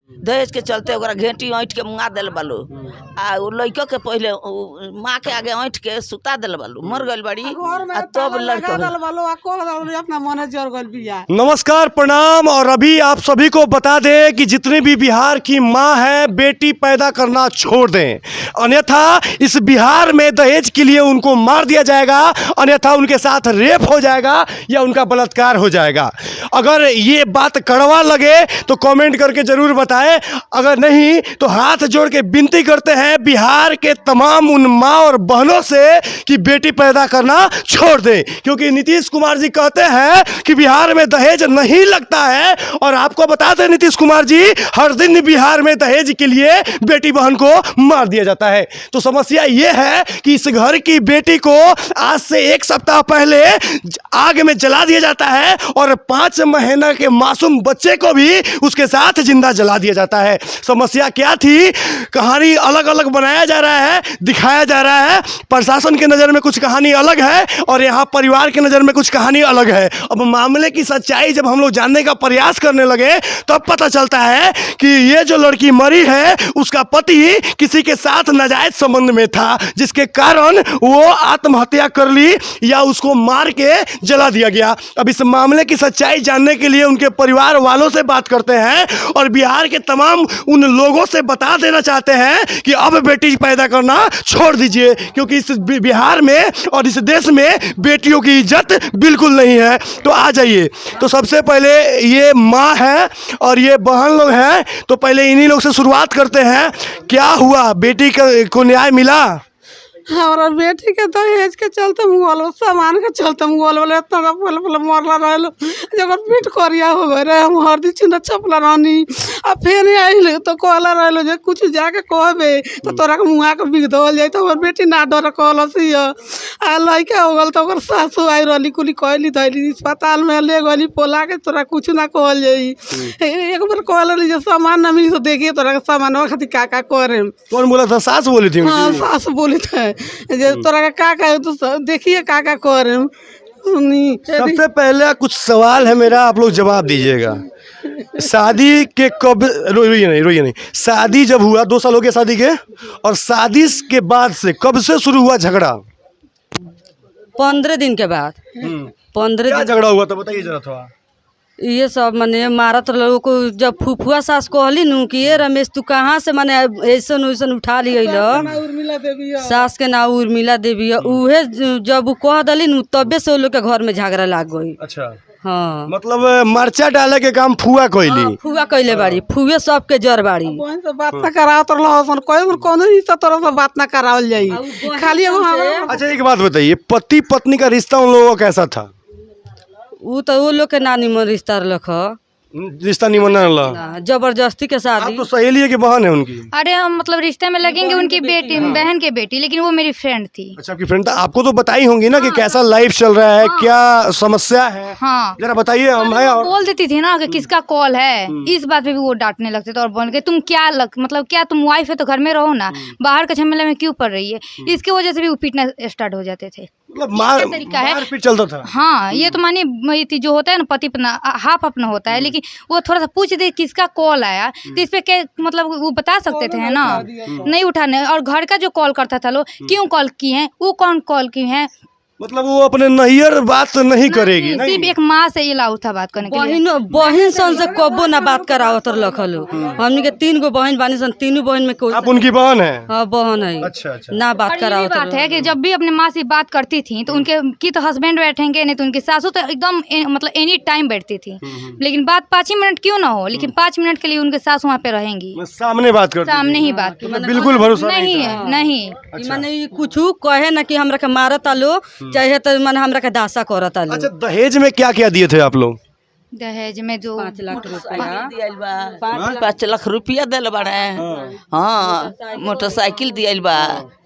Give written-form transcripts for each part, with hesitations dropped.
दहेज के चलते ओकरा घेटी ऐंठ के मुंगा दिल बालू आ उ लइका के पहले माँ के आगे ऐंठ के सुता दिल बालू मर गइल बड़ी आ तब लड़का नमस्कार प्रणाम। और अभी आप सभी को बता दें कि जितने भी बिहार की माँ है बेटी पैदा करना छोड़ दें, अन्यथा इस बिहार में दहेज के लिए उनको मार दिया जाएगा, अन्यथा उनके साथ रेप हो जाएगा या उनका बलात्कार हो जाएगा। अगर ये बात कड़वा लगे तो कमेंट करके जरूर बताएं, अगर नहीं तो हाथ जोड़ के विनती करते हैं बिहार के तमाम उन माँ और बहनों से कि बेटी पैदा करना छोड़ दें, क्योंकि नीतीश कुमार जी कहते हैं कि बिहार में दहेज नहीं लगता है। और आपको बता दें नीतीश कुमार जी हर दिन बिहार में दहेज के लिए बेटी बहन को मार दिया जाता है। तो समस्या ये है कि इस घर की बेटी को आज से 1 सप्ताह पहले आग में जला दिया जाता है और 5 महीना के मासूम बच्चे को भी उसके साथ जिंदा जला दिया जाता है। समस्या क्या थी, कहानी अलग अलग बनाया जा रहा है, दिखाया जा रहा है। प्रशासन के नज़र में कुछ कहानी अलग है और यहाँ परिवार के नज़र में कुछ कहानी अलग है। अब मामले की सच्चाई जब हम लोग जानने का प्रयास करने लगे तब पता चलता है कि ये जो लड़की मरी है उसका पति किसी के साथ नाजायज संबंध में था, जिसके कारण वो आत्महत्या कर ली या उसको मार के जला दिया गया। अब इस मामले की सच्चाई जानने के लिए उनके परिवार वालों से बात करते हैं और बिहार के तमाम उन लोगों से बता देना चाहते हैं कि अब बेटी पैदा करना छोड़ दीजिए, क्योंकि इस बिहार में और इस देश में बेटियों की इज्जत बिल्कुल नहीं है। तो आ जाइए। तो सबसे पहले ये माँ है और ये बहन लोग हैं, तो पहले इन्हीं लोग से शुरुआत करते हैं। क्या हुआ, बेटी को न्याय मिला? हमारा बेटी के दहेज के चलते मुगल सामान के चलते मुगल वाले इतना पहले मरला रहे जब पीठ करिया हो गए रहे हम हरदी चिन्ह छपला रहनी आ फिर आइल तो कहला रहे जे कुछ जाके कहबे तो तोरा के मुँहा के बिग दल जाए। तो हमार बेटी ना डर कहलस आ लड़का हो गल तो सासू आई रही कुली कहली धैली अस्पताल में ले गली पोला के तोरा कुछ ना कहल जाई। एक बार कहल जे सामान ना मिली तो देखिए तोरा के सामान खातिर का करे। कौन बोला था? सास बोली थी? हाँ सास बोली थे जे तोरा का तो देखिए का करे। सबसे पहले कुछ सवाल है मेरा, आप लोग जवाब दीजिएगा। शादी के कब, रोइए नहीं, शादी जब हुआ 2 साल हो गए शादी के, और शादी के बाद से कब से शुरू हुआ झगड़ा? 15 दिन के बाद। 15 क्या दिन झगड़ा हुआ था बताइए जरा थोड़ा। ये सब माने मारत लोगों को जब फुफुआ सास कहली नु कि ये रमेश तू कहाँ से माने ऐसन वैसन उठा लियल सास के नाम उर्मिला देवी है, उहे जब वो कह दली नु तबे से वो लोग के घर में झगड़ा लाग गई। अच्छा, हाँ मतलब मरचा डाले के काम फुआ कहली? फुआ कहले बाड़ी, फुए सबके जर बाड़ी। बात ना कराओ तो लहसन कोनो रिश्ता तोरा से बात ना करावल जाई खाली। अच्छा एक बात बताइए, पति पत्नी का रिश्ता उन लोगों का कैसा था? वो तो वो लोग के ना निमन रिश्ता रख, रिश्ता निमन रहा, जबरदस्ती के साथ। तो सहेली है कि बहन है उनकी? अरे हम मतलब रिश्ते में लगेंगे उनकी बेटी, बहन की बेटी, लेकिन वो मेरी फ्रेंड थी। अच्छा, आपकी फ्रेंड था। आपको तो बताई होंगी ना कि कैसा लाइफ चल रहा है, क्या समस्या है? हाँ जरा बताइए। हम है और बोल देती थी ना कि किसका कॉल है, इस बात पे भी वो डांटने लगते थे और बोल के तुम क्या मतलब क्या तुम वाइफ है तो घर में रहो ना, बाहर के झमेले में क्यों पड़ रही है। इसकी वजह से भी वो पीटना स्टार्ट हो जाते थे। मतलब तरीका है, मारपीट चलता था। हाँ ये तो मानिए जो होता है ना पति अपना हाफ अपना होता है, लेकिन वो थोड़ा सा पूछ दे किसका कॉल आया तो इस पे क्या मतलब वो बता सकते थे ना, नहीं उठाने। और घर का जो कॉल करता था लोग क्यों कॉल किए हैं, वो कौन कॉल किए हैं, मतलब वो अपने नैयर बात नहीं करेगी। सिर्फ एक माँ से अलाउ था बात करने के लिए। बहन सन से कबो ना बात करावत रखलो। हमनी के 3 गो बहन बानी सन, तीनों बहन में कोई आप उनकी बहन है? हाँ बहन है। अच्छा अच्छा। ना बात करावत। बात है कि जब भी अपने माँ से बात करती थी तो उनके की तो हस्बैंड बैठेंगे, नहीं तो उनकी सासू तो एकदम मतलब एनी टाइम बैठती थी, लेकिन बात 5 ही मिनट क्यों ना हो, लेकिन 5 मिनट के लिए उनके सास वहाँ पे रहेंगी, सामने बात करती थी। सामने ही बात बिल्कुल भरोसा नहीं है। नहीं माने कुछ कहे ना कि हमरा के मारत आलो चाहे तो मन हमरा के दासा करत आलो। अच्छा, दहेज में क्या क्या दिए थे आप लोग? दहेज में जो 5 लाख रुपया, 5 लाख रुपया दिल बाड़े। हाँ मोटरसाइकिल दियल बा,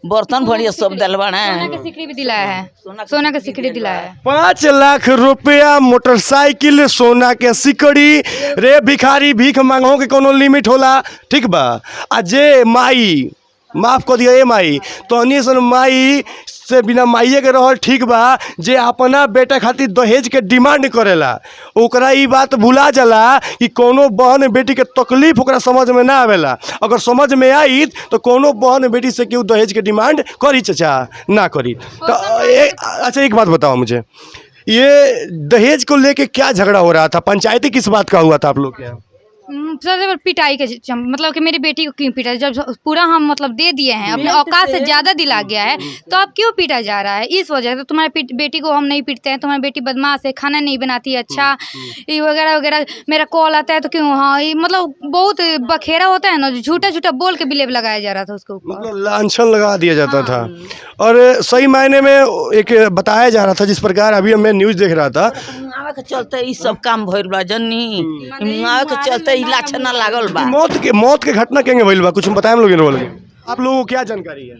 बर्तन भरिया सब दिल बाड़े, सोना के सिकड़ी भी दिलाया है, सोना के सिकड़ी दिलाया है। 5 लाख रुपया, मोटरसाइकिल, सोना के सिकड़ी। रे भिखारी भीख मांगो के कोनो लिमिट होला? ठीक बा। आ जे माई माफ कर दिया ए माई तो अन्य सन माई से बिना माइये के रहल ठीक बा जे अपना बेटा खातिर दहेज के डिमांड करेला ओकरा ई बात भुला जाला कि कोनो बहन बेटी के तकलीफ ओकरा समझ में ना आवेला। अगर समझ में आई तो कोनो बहन बेटी से केहू दहेज के डिमांड करी चाचा ना करी। तो अच्छा एक बात बताओ मुझे, ये दहेज को लेके क्या झगड़ा हो रहा था, पंचायती किस बात का हुआ था आप लोग के यहाँ? सबसे पिटाई के मतलब कि मेरी बेटी को क्यों पीटा, जब पूरा हम मतलब दे दिए हैं, अपने औकात से ज़्यादा दिला गया है तो अब क्यों पीटा जा रहा है? इस वजह से तो तुम्हारी बेटी को हम नहीं पीटते हैं, तुम्हारी बेटी बदमाश है, खाना नहीं बनाती है अच्छा, ये वगैरह वगैरह। मेरा कॉल आता है तो क्यों, हाँ ये मतलब बहुत बखेरा होता है ना, झूठा झूठा बोल के बिलेव लगाया जा रहा था उसके ऊपर, मतलब लांछन लगा दिया जाता था। और सही मायने में एक बताया जा रहा था जिस प्रकार अभी मैं न्यूज़ देख रहा था के चलते ई सब काम भइल बा जन्नी, के चलते इलाछना लागल बा। मौत के घटना केंगे भइल बा, कुछ बताएं लोग इन बोल। आप लोगों को क्या जानकारी है?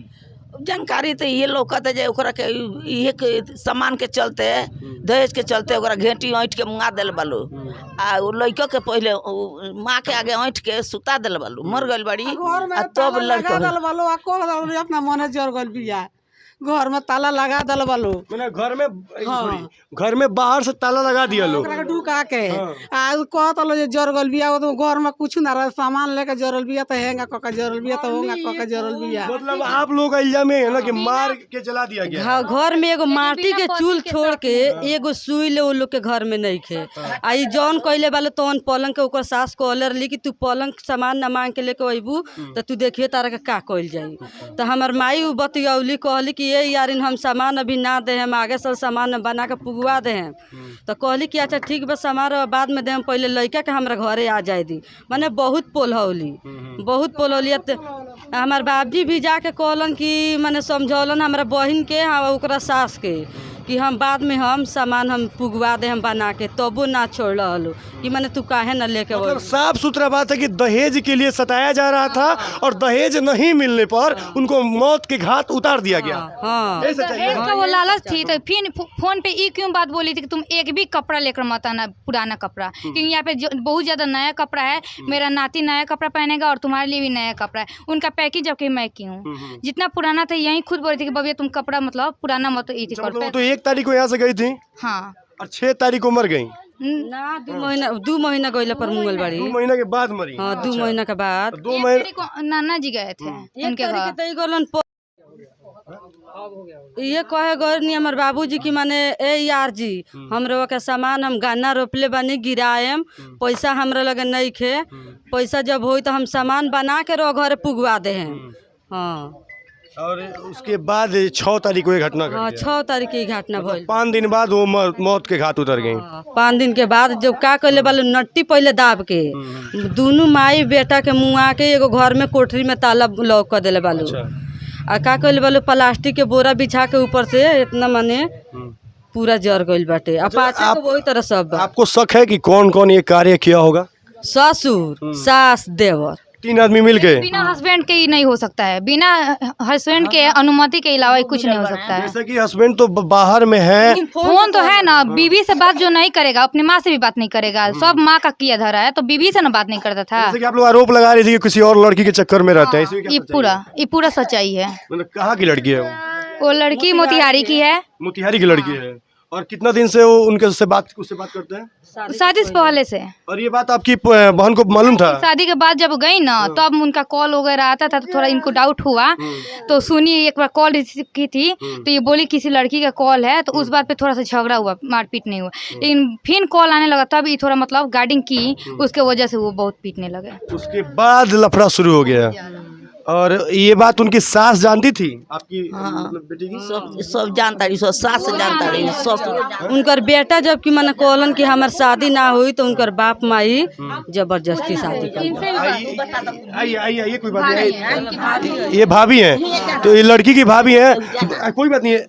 जानकारी तो ये लौकत है जे ओकरा के इहे के सामान के चलते दहेज के चलते ओकरा घेंटी ऐंठ के मुंगा दिल बालू आ उ लड़का के पहले माँ के आगे ऐंठ के सुता दिल बालू, मर गइल बड़ी आ तब लड़का अपना मन जर गल बिया, घर में ताला लगा दल बालो, घर में बाहर से ताला लगा दिया लोग ढुका के आ कहत लो जे जर गल बिया, तो घर में कुछ ना रह, सामान लेके जरल बिया तो हेंगा कका जरल बिया तो होंगा कका जरल बिया। मतलब आप लोग का इल्जाम है ना कि मार के जला दिया गया। घर में एगो माटी के चूल छोड़ के एगो सुई ले वो लोग के घर में नहीं खे। आ ई जौन कहले वाले तौन पलंग के ओकर सास कहले रही कि तू पलंग सामान न मांग के लेके अबू तो तू देखिए तारा के का कहल जाई। तो हमार माई उ बतियौली कहली कि ये यारिन हम सामान अभी ना दे, हम आगे से सामान बना के पुगवा दे हैं। तो कहली कि अच्छा ठीक बस हमारा बाद में दे, हम पहले लड़का के हमारा घरे आ जाए दी। मैंने बहुत पोलहौली हमार बाबजी भी जाके कहलन कि मैंने समझौलन हमारा बहन के ओकरा सास के कि हम बाद में हम सामान हम पुगवा दे, हम बना के, तबो ना छोड़ रहा कि मैंने तू काहे न लेके। मतलब साफ सुथरा बात है कि दहेज के लिए सताया जा रहा था और दहेज नहीं मिलने पर उनको मौत के घाट उतार दिया गया। तो वो लालच थी, तो फिर फोन पे ये क्यों बात बोली थी कि तुम एक भी कपड़ा लेकर मत आना, पुराना कपड़ा, क्योंकि यहाँ पे बहुत ज़्यादा नया कपड़ा है, मेरा नाती नया कपड़ा पहनेगा और तुम्हारे लिए भी नया कपड़ा है। उनका पैकेज जबकि मैं की हूँ, जितना पुराना था यही खुद बोली थी कि बबिया तुम कपड़ा मतलब पुराना मत ये कर। तो 1 तारीख को यहाँ से गई थी हाँ और 6 तारीख को मर गई ना, 2 महीना गइला पर मंगलवारी 2 महीना के बाद मरी। हाँ 2 महीना के बाद 2 महीने को नाना जी गए थे उनके घर। ये कहे गए हमारे बाबूजी की माने ए यार जी हमरो के सामान हम गन्ना रोपले बनी गिराएम, पैसा हमरा लगे नहीं खे, पैसा जब होई तो हम सामान बना के रो घर पुगवा दे हैं। हाँ और उसके बाद 6 तारीख को ये घटना घटी। हाँ 6 तारीख की घटना भइल। 5 दिन बाद वो मौत के घाट उतर गई। 5 दिन के बाद जब का कहले वाले नट्टी पहले दाब के दोनों माई बेटा के मुँह के एगो घर में कोठरी में ताला लॉक कर दिले बालू। आ का कहले वाले प्लास्टिक के बोरा बिछा के ऊपर से इतना माने पूरा जर गइल बाटे। पाछे तो वही तरह सब। आपको शक है कि कौन कौन ये कार्य किया होगा? ससुर, सास, देवर, 3 आदमी मिल के। बिना हस्बैंड के ही नहीं हो सकता है, बिना हस्बैंड के अनुमति के अलावा कुछ नहीं हो सकता है। जैसे कि हस्बैंड तो बाहर में है, फोन तो है ना, बीवी से बात जो नहीं करेगा अपनी माँ से भी बात नहीं करेगा, सब माँ का किया धरा है, तो बीवी से ना बात नहीं करता था। जैसे कि आप लोग आरोप लगा रहे थे कि किसी और लड़की के चक्कर में रहते हैं, ये पूरा सच्चाई है। मतलब कहाँ की लड़की है वो लड़की मोतिहारी की है। मोतिहारी की लड़की है। और कितना दिन से वो उससे बात करते हैं? शादी से पहले से। और ये बात आपकी बहन को मालूम था? शादी के बाद जब गई ना तब उनका कॉल वगैरह आता था, तो थोड़ा इनको डाउट हुआ, तो सुनी एक बार कॉल रिसीव की थी तो ये बोली किसी लड़की का कॉल है, तो उस बात पे थोड़ा सा झगड़ा हुआ, मारपीट नहीं हुआ, लेकिन फिर कॉल आने लगा तब ये थोड़ा मतलब गार्डिंग की, उसके वजह से वो बहुत पीटने लगे। उसके बाद लफड़ा शुरू हो गया। और ये बात उनकी सास जानती थी आपकी? हाँ, बेटी की सब जानता रही, सब सास जानता रही, सब। उनकर बेटा जब कि मैंने कहलन कि हमार शादी ना हुई तो उनकर बाप माई जबरदस्ती शादी कर। आइए कोई बात नहीं, ये भाभी हैं, तो ये लड़की की भाभी है, कोई बात नहीं है।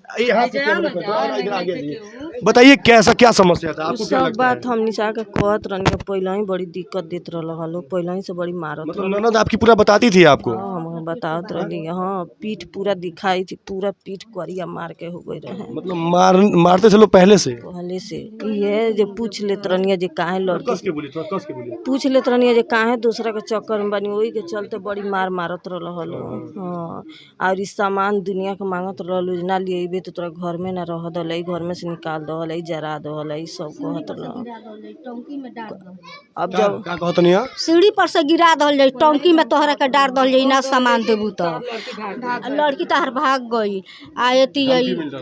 बताइए कैसा क्या समस्या था आपको? सब बात हमनी से आके कहत रहनी, पहले ही बड़ी दिक्कत देत रहल, पहले ही से बड़ी मारत। मतलब ननद आपकी पूरा बताती थी आपको? हाँ, बताओ तो रही हाँ पीठ पूरा दिखाई थी पूरा पीठ करिया मार के हो गई रहे मतलब मारते थे लोग पहले से? पहले से ये जो पूछ लेत रहनी जे काहे लड़की कस के बोली, थोड़ा कस के बोली। पूछ लेत रहनी जे काहे दूसरा के चक्कर में बनी वही के चलते बड़ी मार मारत रहल। हाँ और इस सामान दुनिया के मांगत रहल ना लिए तो तोरा घर में ना रह दल घर में से निकाल दल जरा दल सब कहत रह। अब जब का कहत नहीं सीढ़ी पर से गिरा दल जाई टंकी में तोहरा के डार दल जाई ना सामान देबू तो लड़की तहर भाग गई आयती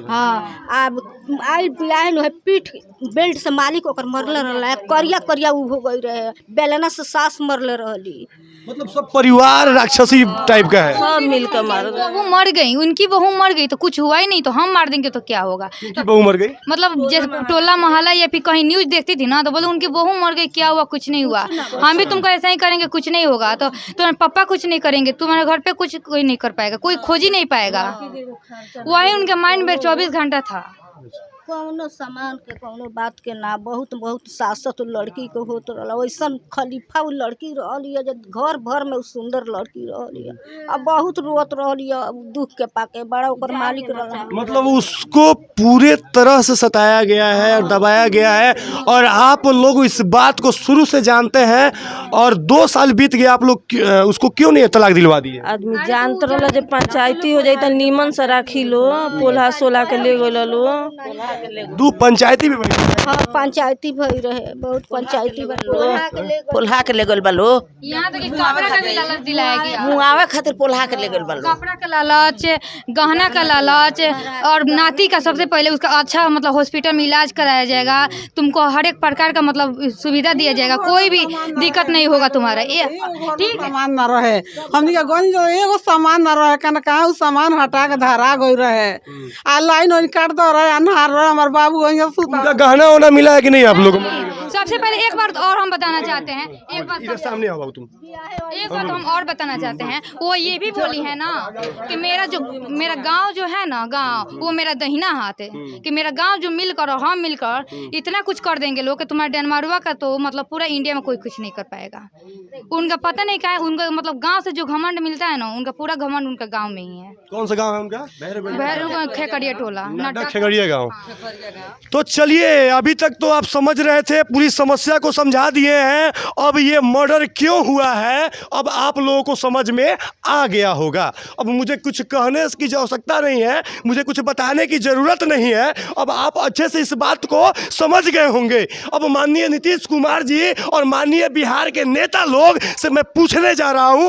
हाँ अब आई बियाह है पीठ बेल्ट से मालिक ओकर मरले रहला करिया करिया उ हो गई रहे बेलना से सास मरले रहली। मतलब सब परिवार राक्षसी टाइप का है, सब मिल कर मार बहू मर गई उनकी बहू मर गई तो कुछ हुआ ही नहीं तो हम मार देंगे तो क्या होगा। उनकी बहू मर गई मतलब जैसे टोला मोहल्ला या फिर कहीं न्यूज देखती थी ना तो बोले उनकी बहू मर गई क्या हुआ कुछ नहीं हुआ हम भी तुमको ऐसा ही करेंगे कुछ नहीं होगा तो तुम्हारे पापा कुछ नहीं करेंगे तुम्हारे घर पे कुछ कोई नहीं कर पाएगा कोई खोज ही नहीं पाएगा। वही उनके माइंड में 24 घंटा था। कौनो सामान के कौनो बात के ना बहुत बहुत सासत लड़की के होत रहला वैसन खलीफा उ लड़की रहली है घर भर में सुंदर लड़की रहली है अब बहुत रोत रहली है दुख के पाके बड़ा ओकर मालिक रहला। मतलब उसको पूरे तरह से सताया गया है और दबाया गया है और आप लोग इस बात को शुरू से जानते हैं और 2 साल बीत गए आप लोग उसको क्यों नहीं तलाक दिलवा दिए? आदमी जानते रहला जे पंचायती हो जाई त नीमन से राखी लो पोल्हा सोला के ले गइल लो 2 पंचायती भी बनी। हाँ पंचायती भई रहे बहुत पंचायती पोल्हा के ले गल बालो यहाँ तक कि कपड़ा का भी लालच दिलाया गया मुआवे खातिर पोल्हा के ले गल बालो कपड़ा का लालच गहना का लालच और नाती का सबसे पहले उसका अच्छा मतलब हॉस्पिटल में इलाज कराया जाएगा तुमको हर एक प्रकार का मतलब सुविधा दिया जाएगा कोई भी दिक्कत नहीं होगा तुम्हारा ये ठीक है। सामान न रहे हमनी के गंज जो एगो सामान न रहे कन कहा उ सामान हटा के धरा गई रहे आ लाइन वाइन काट दो रहे अन्हार रहे हमारे बाबू वहीं सुता। उनका गहना होना मिला है कि नहीं आप लोगों को? सबसे पहले एक बात और हम बताना चाहते हैं एक बात इधर सामने आओ बाबू तुम। एक बात हम और बताना चाहते हैं वो ये भी बोली है ना कि मेरा गांव जो है ना गांव वो मेरा दहिना हाथ है कि मेरा गांव जो मिलकर और हम मिलकर इतना कुछ कर देंगे लोग कि तुम्हारे डेनमार्वा का तो मतलब पूरा इंडिया में कोई कुछ नहीं कर पाएगा। उनका पता नहीं क्या है उनका मतलब गांव से जो घमंड मिलता है ना उनका पूरा घमंड उनका गांव में ही है। कौन सा गांव है उनका? खेकड़िया टोला खेगड़िया गाँव। तो चलिए अभी तक तो आप समझ रहे थे पूरी समस्या को समझा दिए हैं अब ये मर्डर क्यों हुआ है अब आप लोगों को समझ में आ गया होगा। अब मुझे कुछ कहने की आवश्यकता नहीं है मुझे कुछ बताने की ज़रूरत नहीं है अब आप अच्छे से इस बात को समझ गए होंगे। अब माननीय नीतीश कुमार जी और माननीय बिहार के नेता लोग से मैं पूछने जा रहा हूँ